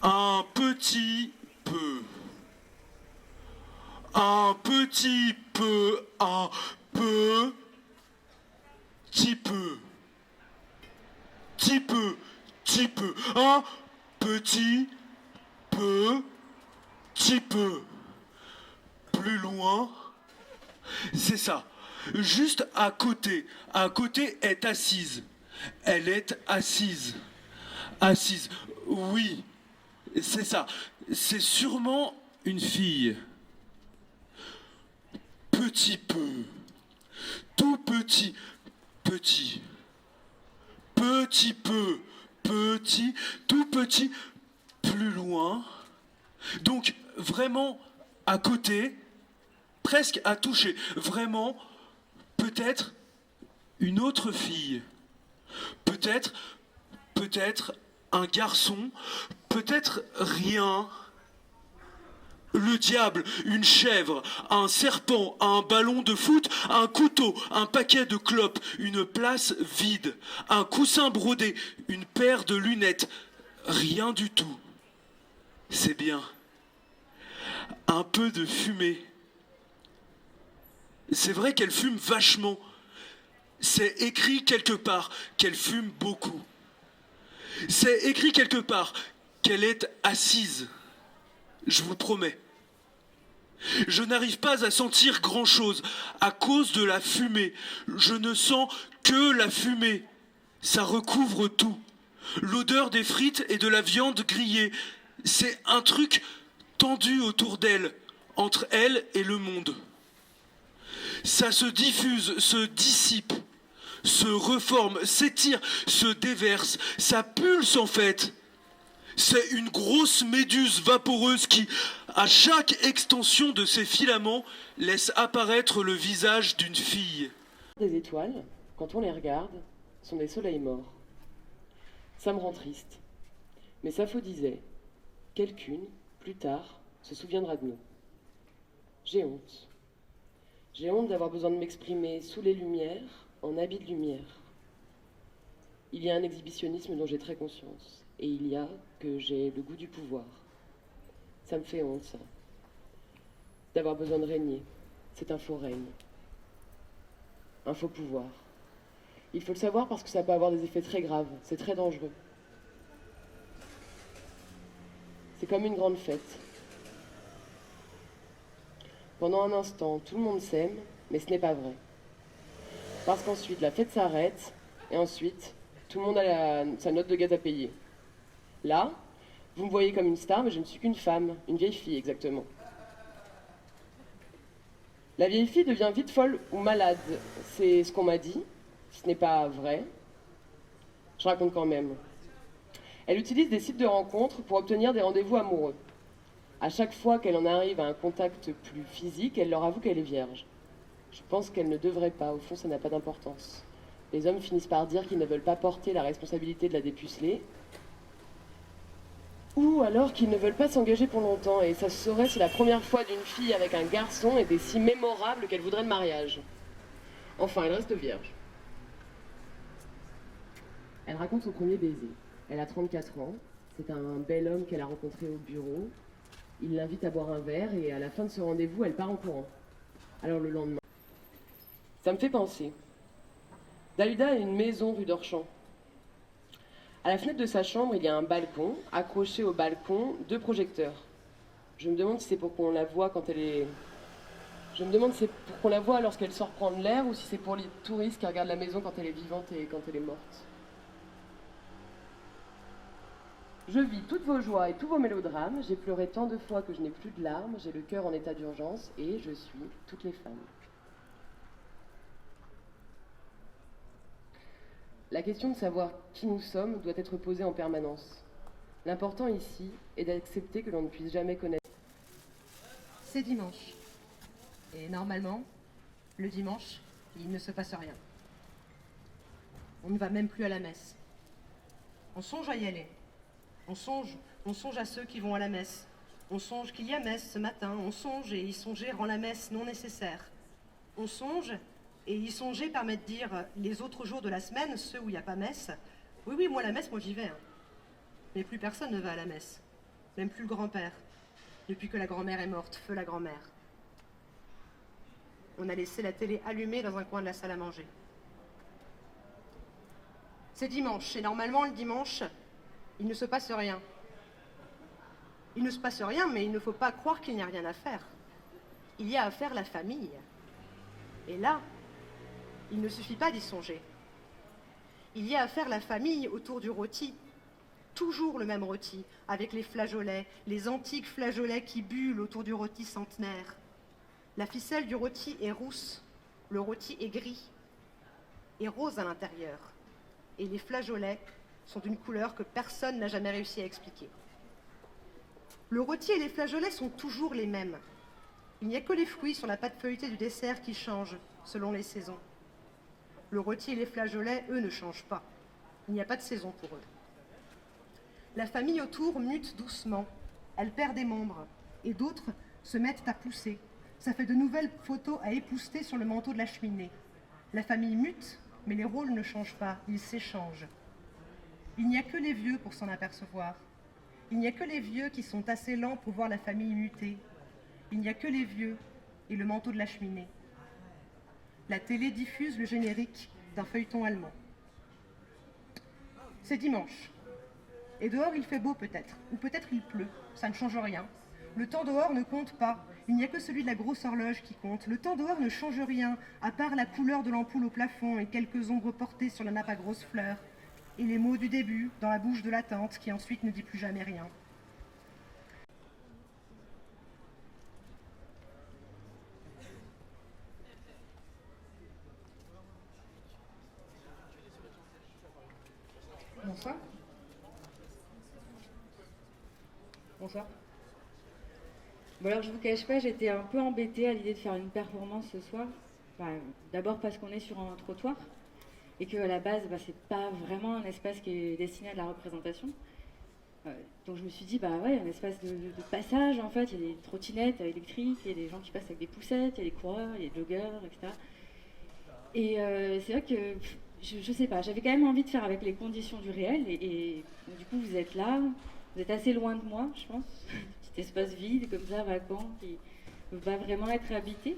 Un petit peu. Un petit peu. Un peu. Petit peu. Petit peu. Petit peu. Un petit peu. Petit peu. Plus loin. C'est ça. Juste à côté. À côté est assise. Elle est assise. Assise. Oui. C'est ça. C'est sûrement une fille. Petit peu. Tout petit. Petit. Petit peu. Petit. Tout petit. Plus loin. Donc vraiment à côté. Presque à toucher. Vraiment. Peut-être une autre fille. Peut-être. Peut-être un garçon. Peut-être rien. Le diable, une chèvre, un serpent, un ballon de foot, un couteau, un paquet de clopes, une place vide, un coussin brodé, une paire de lunettes. Rien du tout. C'est bien. Un peu de fumée. C'est vrai qu'elle fume vachement. C'est écrit quelque part qu'elle fume beaucoup. C'est écrit quelque part qu'elle est assise. Je vous promets. Je n'arrive pas à sentir grand-chose à cause de la fumée. Je ne sens que la fumée. Ça recouvre tout. L'odeur des frites et de la viande grillée. C'est un truc tendu autour d'elle, entre elle et le monde. Ça se diffuse, se dissipe, se reforme, s'étire, se déverse. Ça pulse en fait. C'est une grosse méduse vaporeuse qui, à chaque extension de ses filaments, laisse apparaître le visage d'une fille. Les étoiles, quand on les regarde, sont des soleils morts. Ça me rend triste. Mais Sappho disait, quelqu'une, plus tard, se souviendra de nous. J'ai honte. J'ai honte d'avoir besoin de m'exprimer sous les lumières, en habit de lumière. Il y a un exhibitionnisme dont j'ai très conscience. Et il y a que j'ai le goût du pouvoir. Ça me fait honte, ça. D'avoir besoin de régner. C'est un faux règne. Un faux pouvoir. Il faut le savoir parce que ça peut avoir des effets très graves. C'est très dangereux. C'est comme une grande fête. Pendant un instant, tout le monde s'aime, mais ce n'est pas vrai. Parce qu'ensuite, la fête s'arrête, et ensuite, tout le monde a sa note de gaz à payer. Là, vous me voyez comme une star, mais je ne suis qu'une femme, une vieille fille exactement. La vieille fille devient vite folle ou malade, c'est ce qu'on m'a dit. Ce n'est pas vrai. Je raconte quand même. Elle utilise des sites de rencontres pour obtenir des rendez-vous amoureux. À chaque fois qu'elle en arrive à un contact plus physique, elle leur avoue qu'elle est vierge. Je pense qu'elle ne devrait pas, au fond ça n'a pas d'importance. Les hommes finissent par dire qu'ils ne veulent pas porter la responsabilité de la dépuceler, ou alors qu'ils ne veulent pas s'engager pour longtemps, et ça se saurait si la première fois d'une fille avec un garçon était si mémorable qu'elle voudrait le mariage. Enfin, elle reste vierge. Elle raconte son premier baiser. Elle a 34 ans, c'est un bel homme qu'elle a rencontré au bureau. Il l'invite à boire un verre, et à la fin de ce rendez-vous, elle part en courant. Alors le lendemain... Ça me fait penser. Dalida a une maison rue d'Orchamps. À la fenêtre de sa chambre, il y a un balcon. Accroché au balcon, 2 projecteurs. Je me demande si c'est pour qu'on la voie quand elle est... Je me demande si c'est pour qu'on la voie lorsqu'elle sort prendre l'air ou si c'est pour les touristes qui regardent la maison quand elle est vivante et quand elle est morte. Je vis toutes vos joies et tous vos mélodrames. J'ai pleuré tant de fois que je n'ai plus de larmes. J'ai le cœur en état d'urgence et je suis toutes les femmes. La question de savoir qui nous sommes doit être posée en permanence. L'important ici est d'accepter que l'on ne puisse jamais connaître. C'est dimanche. Et normalement, le dimanche, il ne se passe rien. On ne va même plus à la messe. On songe à y aller. On songe à ceux qui vont à la messe. On songe qu'il y a messe ce matin. On songe et y songer rend la messe non nécessaire. On songe et y songer permet de dire les autres jours de la semaine, ceux où il n'y a pas messe. Oui, moi la messe, moi j'y vais. Hein. Mais plus personne ne va à la messe. même plus le grand-père, depuis que la grand-mère est morte, feu la grand-mère. On a laissé la télé allumée dans un coin de la salle à manger. C'est dimanche, et normalement, le dimanche, il ne se passe rien. Il ne se passe rien, mais il ne faut pas croire qu'il n'y a rien à faire. Il y a à faire la famille. Et là, il ne suffit pas d'y songer. Il y a à faire la famille autour du rôti. Toujours le même rôti, avec les flageolets, les antiques flageolets qui bullent autour du rôti centenaire. La ficelle du rôti est rousse, le rôti est gris et rose à l'intérieur. Et les flageolets sont d'une couleur que personne n'a jamais réussi à expliquer. Le rôti et les flageolets sont toujours les mêmes. Il n'y a que les fruits sur la pâte feuilletée du dessert qui changent selon les saisons. Le rôti et les flageolets, eux, ne changent pas. Il n'y a pas de saison pour eux. La famille autour mute doucement. Elle perd des membres et d'autres se mettent à pousser. Ça fait de nouvelles photos à épousseter sur le manteau de la cheminée. La famille mute, mais les rôles ne changent pas, ils s'échangent. Il n'y a que les vieux pour s'en apercevoir. Il n'y a que les vieux qui sont assez lents pour voir la famille muter. Il n'y a que les vieux et le manteau de la cheminée. La télé diffuse le générique d'un feuilleton allemand. C'est dimanche. Et dehors il fait beau peut-être, ou peut-être il pleut, ça ne change rien. Le temps dehors ne compte pas, il n'y a que celui de la grosse horloge qui compte. Le temps dehors ne change rien, à part la couleur de l'ampoule au plafond et quelques ombres portées sur la nappe à grosses fleurs. Et les mots du début, dans la bouche de la tante, qui ensuite ne dit plus jamais rien. Bonsoir. Bonsoir. Bon alors je vous cache pas, j'étais un peu embêtée à l'idée de faire une performance ce soir. Enfin, d'abord parce qu'on est sur un trottoir et qu'à la base c'est pas vraiment un espace qui est destiné à la représentation. Donc je me suis dit ouais, un espace de passage en fait, il y a des trottinettes électriques, il y a des gens qui passent avec des poussettes, il y a des coureurs, il y a des joggeurs, etc. Et c'est vrai que je sais pas, j'avais quand même envie de faire avec les conditions du réel et du coup vous êtes là, vous êtes assez loin de moi je pense. Petit espace vide, comme ça, vacant, qui ne peut pas vraiment être habité.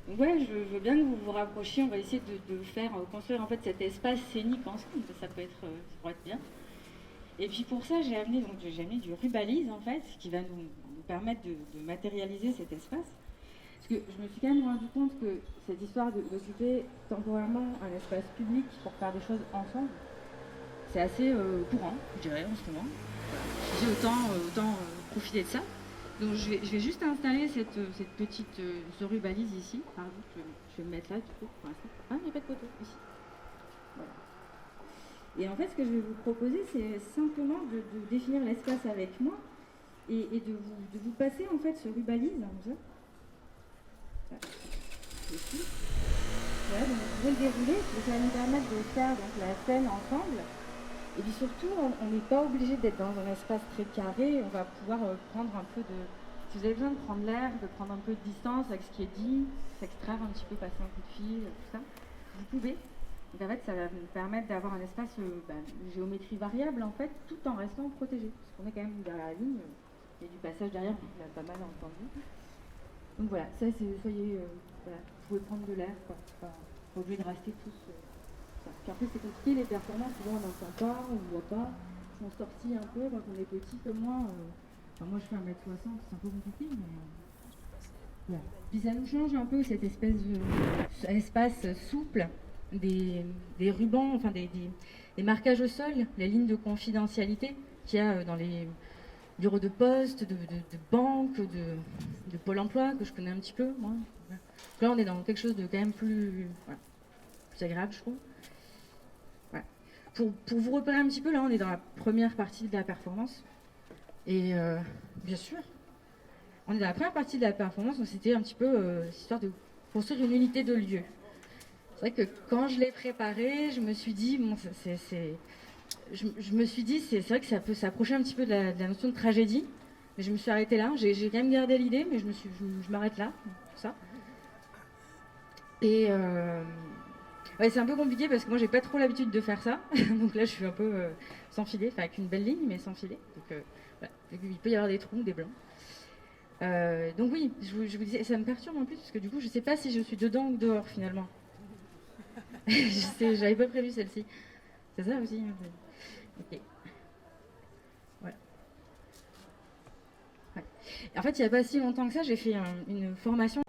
Donc ouais, je veux bien que vous vous rapprochiez, on va essayer de faire construire en fait cet espace scénique ensemble, ça pourrait être bien. Et puis pour ça, j'ai amené du rubalise en fait, qui va nous permettre de matérialiser cet espace. Parce que je me suis quand même rendu compte que cette histoire d'occuper temporairement un espace public pour faire des choses ensemble, c'est assez courant, je dirais, en ce moment. J'ai autant profiter de ça. Donc je vais juste installer cette petite ce rubalise ici. Pardon, je vais me mettre là du coup pour l'instant. Ah, il n'y a pas de poteau ici. Voilà. Et en fait, ce que je vais vous proposer, c'est simplement de définir l'espace avec moi et de vous passer en fait ce rubalise comme ça. Ici. Voilà, donc vous pouvez le dérouler, ça va nous permettre de faire donc, la scène ensemble. Et puis surtout, on n'est pas obligé d'être dans un espace très carré, on va pouvoir prendre un peu de... Si vous avez besoin de prendre l'air, de prendre un peu de distance avec ce qui est dit, s'extraire un petit peu, passer un coup de fil, tout ça, vous pouvez. Donc en fait, ça va nous permettre d'avoir un espace de géométrie variable, en fait, tout en restant protégé. Parce qu'on est quand même derrière la ligne, il y a du passage derrière, on l'a pas mal entendu. Donc voilà, ça c'est, voilà, vous pouvez prendre de l'air, quoi. Pas obligé de rester tous... Puis après c'est compliqué, les performances, souvent on n'entend pas, on ne voit pas, on sortit un peu quand on est petit comme moi. Enfin, moi je fais 1m60, c'est un peu compliqué, mais voilà. Puis ça nous change un peu cette espèce d'espace souple des rubans, enfin des marquages au sol, les lignes de confidentialité qu'il y a dans les bureaux de poste, de banque, de Pôle emploi, que je connais un petit peu, moi. Là on est dans quelque chose de quand même plus agréable, je trouve. Pour vous repérer un petit peu, là on est dans la première partie de la performance. Et bien sûr, on est dans la première partie de la performance, donc c'était un petit peu histoire de construire une unité de lieu. C'est vrai que quand je l'ai préparé, je me suis dit, bon, je me suis dit, c'est vrai que ça peut s'approcher un petit peu de la notion de tragédie, mais je me suis arrêtée là. J'ai quand même gardé l'idée, mais je m'arrête là, tout ça. Et ouais, c'est un peu compliqué parce que moi j'ai pas trop l'habitude de faire ça, donc là je suis un peu sans filet, enfin avec une belle ligne mais sans filet. Donc Voilà. Il peut y avoir des trous, des blancs. Donc oui, je vous disais, ça me perturbe en plus, parce que du coup, je sais pas si je suis dedans ou dehors, finalement. J'avais pas prévu celle-ci. C'est ça aussi. Ok. Voilà. Ouais. En fait, il n'y a pas si longtemps que ça, j'ai fait une formation